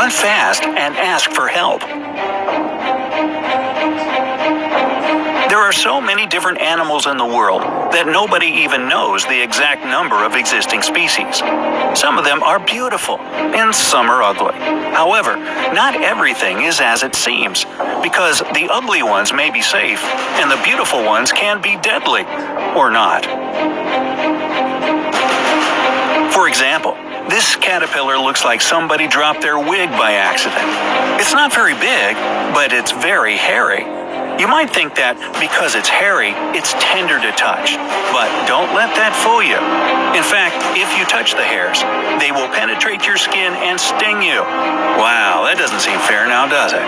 run fast and ask for help. There are so many different animals in the world that nobody even knows the exact number of existing species. Some of them are beautiful, and some are ugly. However, not everything is as it seems, because the ugly ones may be safe, and the beautiful ones can be deadly, or not. For example, this caterpillar looks like somebody dropped their wig by accident. It's not very big, but it's very hairy. You might think that because it's hairy, it's tender to touch, but don't let that fool you. In fact, if you touch the hairs, they will penetrate your skin and sting you. Wow, that doesn't seem fair now, does it?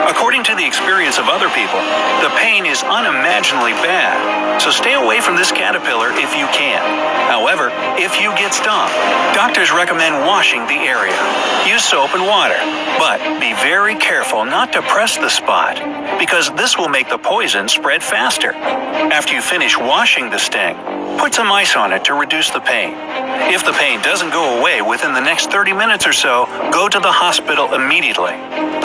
According to the experience of other people, the pain is unimaginably bad, so stay away from this caterpillar if you can. However, if you get stung, doctors recommend washing the area. Use soap and water, but be very careful not to press the spot, because this will make the poison spread faster. After you finish washing the sting, put some ice on it to reduce the pain. If the pain doesn't go away within the next 30 minutes or so, go to the hospital immediately.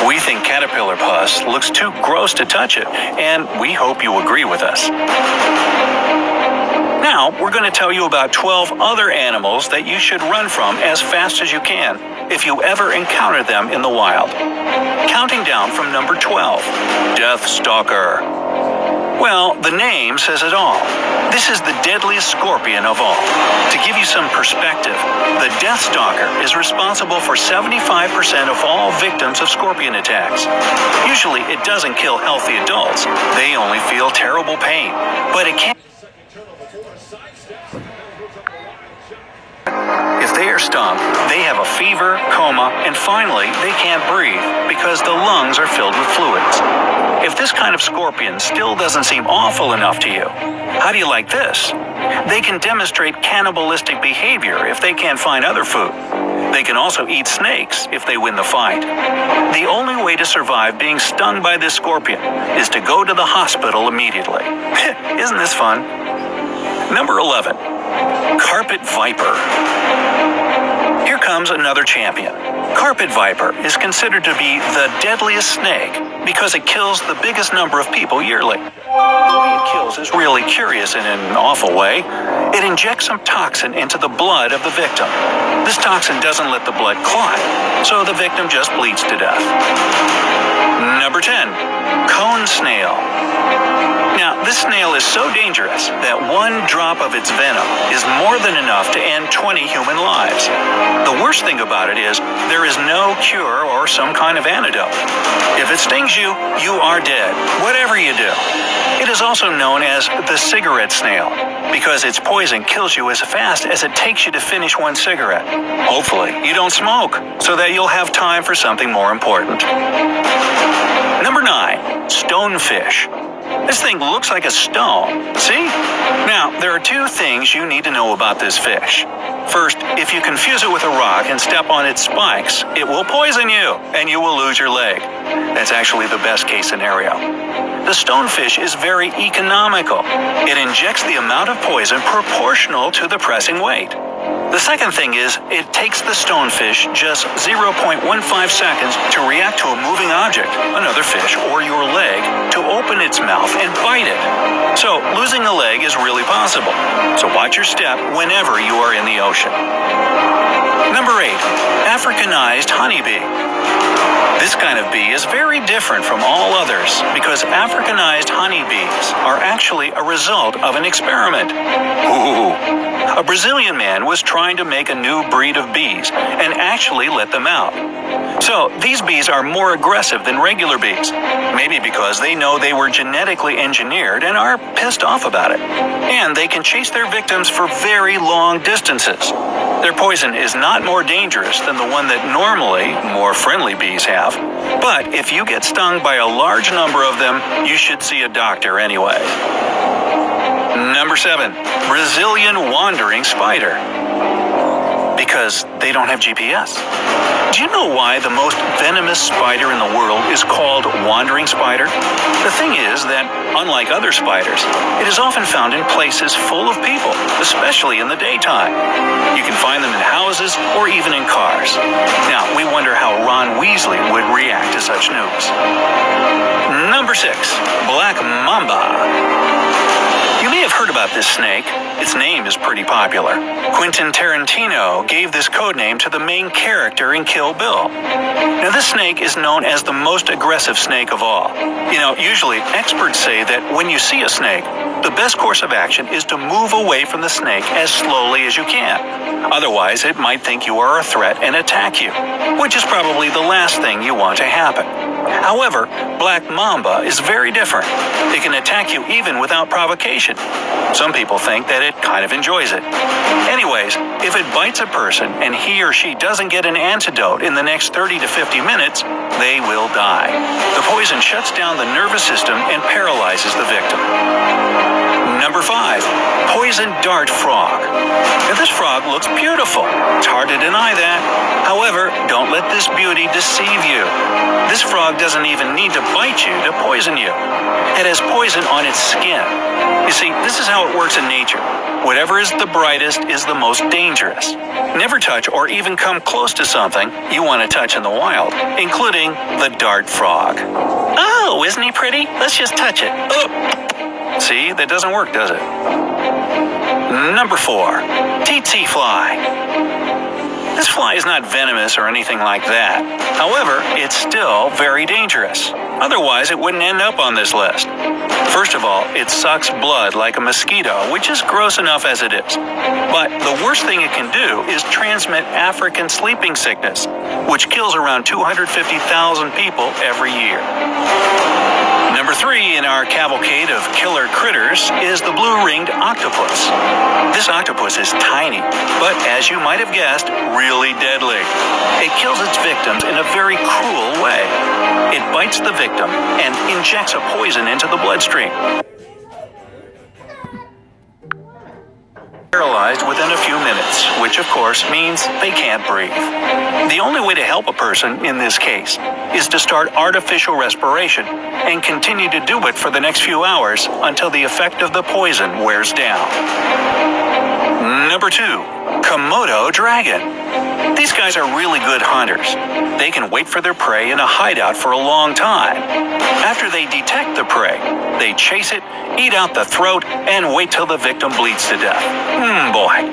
We think caterpillar pus looks too gross to touch it, and we hope you agree with us. Now, we're going to tell you about 12 other animals that you should run from as fast as you can if you ever encounter them in the wild. Counting down from number 12, Death Stalker. Well, the name says it all. This is the deadliest scorpion of all. To give you some perspective, the Death Stalker is responsible for 75% of all victims of scorpion attacks. Usually, it doesn't kill healthy adults. They only feel terrible pain. But it can. If they are stung, they have a fever, coma, and finally, they can't breathe because the lungs are filled with fluids. If this kind of scorpion still doesn't seem awful enough to you, how do you like this? They can demonstrate cannibalistic behavior if they can't find other food. They can also eat snakes if they win the fight. The only way to survive being stung by this scorpion is to go to the hospital immediately. Isn't this fun? Number 11. Carpet Viper. Here comes another champion. Carpet viper is considered to be the deadliest snake because it kills the biggest number of people yearly. The way it kills is really curious in an awful way. It injects some toxin into the blood of the victim. This toxin doesn't let the blood clot, so the victim just bleeds to death. Number 10. Cone snail. Now, this snail is so dangerous that one drop of its venom is more than enough to end 20 human lives. The worst thing about it is there is no cure or some kind of antidote. If it stings you, you are dead, whatever you do. It is also known as the cigarette snail because its poison kills you as fast as it takes you to finish one cigarette. Hopefully, you don't smoke so that you'll have time for something more important. Number 9. Stonefish. This thing looks like a stone. See? Now, there are two things you need to know about this fish. First, if you confuse it with a rock and step on its spikes, it will poison you, and you will lose your leg. That's actually the best case scenario. The stonefish is very economical. It injects the amount of poison proportional to the pressing weight. The second thing is, it takes the stonefish just 0.15 seconds to react to a moving object, another fish, or your leg, to open its mouth and bite it. So, losing a leg is really possible. So watch your step whenever you are in the ocean. Number 8. Africanized honeybee. This kind of bee is very different from all others because Africanized honeybees are actually a result of an experiment. Ooh. A Brazilian man was trying to make a new breed of bees and actually let them out. So, these bees are more aggressive than regular bees, maybe because they know they were genetically engineered and are pissed off about it. And they can chase their victims for very long distances. Their poison is not more dangerous than the one that normally more friendly bees have, but if you get stung by a large number of them, you should see a doctor anyway. Number 7. Brazilian wandering spider. Because they don't have GPS. Do you know why the most venomous spider in the world is called wandering spider? The thing is that, unlike other spiders, it is often found in places full of people, especially in the daytime. You can find them in houses or even in cars. Now, we wonder how Ron Weasley would react to such news. Number 6. Black Mamba. You may have heard about this snake. Its name is pretty popular. Quentin Tarantino gave this codename to the main character in Kill Bill. Now, this snake is known as the most aggressive snake of all. Usually experts say that when you see a snake, the best course of action is to move away from the snake as slowly as you can. Otherwise, it might think you are a threat and attack you, which is probably the last thing you want to happen. However, Black Mamba is very different. It can attack you even without provocation. Some people think that it kind of enjoys it. Anyways, if it bites a person and he or she doesn't get an antidote in the next 30 to 50 minutes, they will die. The poison shuts down the nervous system and paralyzes the victim. Number 5. Poison dart frog. Now, this frog looks beautiful. It's hard to deny that. However, don't let this beauty deceive you. This frog doesn't even need to bite you to poison you. It has poison on its skin. You see, this is how it works in nature. Whatever is the brightest is the most dangerous. Never touch or even come close to something you want to touch in the wild, including the dart frog. Oh, isn't he pretty? Let's just touch it. Oh. See, that doesn't work, does it? Number 4. Tsetse fly. This fly is not venomous or anything like that. However, it's still very dangerous. Otherwise, it wouldn't end up on this list. First of all, it sucks blood like a mosquito, which is gross enough as it is. But the worst thing it can do is transmit African sleeping sickness, which kills around 250,000 people every year. Number 3 in our cavalcade of killer critters is the blue-ringed octopus. This octopus is tiny, but as you might have guessed, really deadly. It kills its victims in a very cruel way. It bites the victim and injects a poison into the bloodstream. Paralyzed within a few minutes, which of course means they can't breathe. The only way to help a person in this case is to start artificial respiration and continue to do it for the next few hours until the effect of the poison wears down. Number 2. Komodo dragon. These guys are really good hunters. They can wait for their prey in a hideout for a long time. After they detect the prey, they chase it, eat out the throat, and wait till the victim bleeds to death. Boy.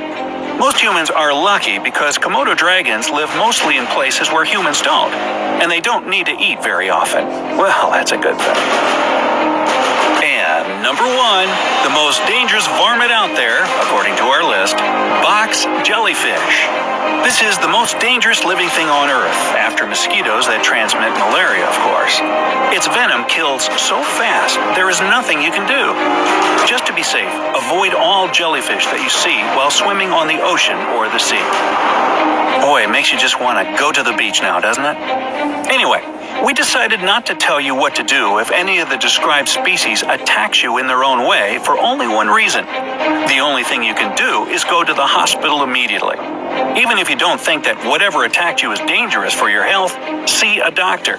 Most humans are lucky because Komodo dragons live mostly in places where humans don't, and they don't need to eat very often. Well, that's a good thing. And number 1, the most dangerous varmint out there, according to our list, box jellyfish. This is the most dangerous living thing on Earth, after mosquitoes that transmit malaria, of course. Its venom kills so fast, there is nothing you can do. Just to be safe, avoid all jellyfish that you see while swimming on the ocean or the sea. Boy, it makes you just want to go to the beach now, doesn't it? Anyway, we decided not to tell you what to do if any of the described species attacks you in their own way for only one reason. The only thing you can do is go to the hospital immediately. Even if you don't think that whatever attacked you is dangerous for your health, see a doctor.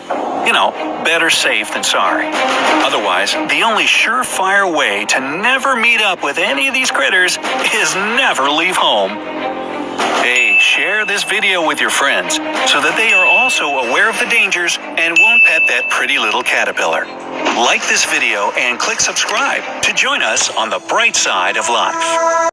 Better safe than sorry. Otherwise, the only surefire way to never meet up with any of these critters is never leave home. Hey, share this video with your friends so that they are also aware of the dangers and won't pet that pretty little caterpillar. Like this video and click subscribe to join us on the bright side of life.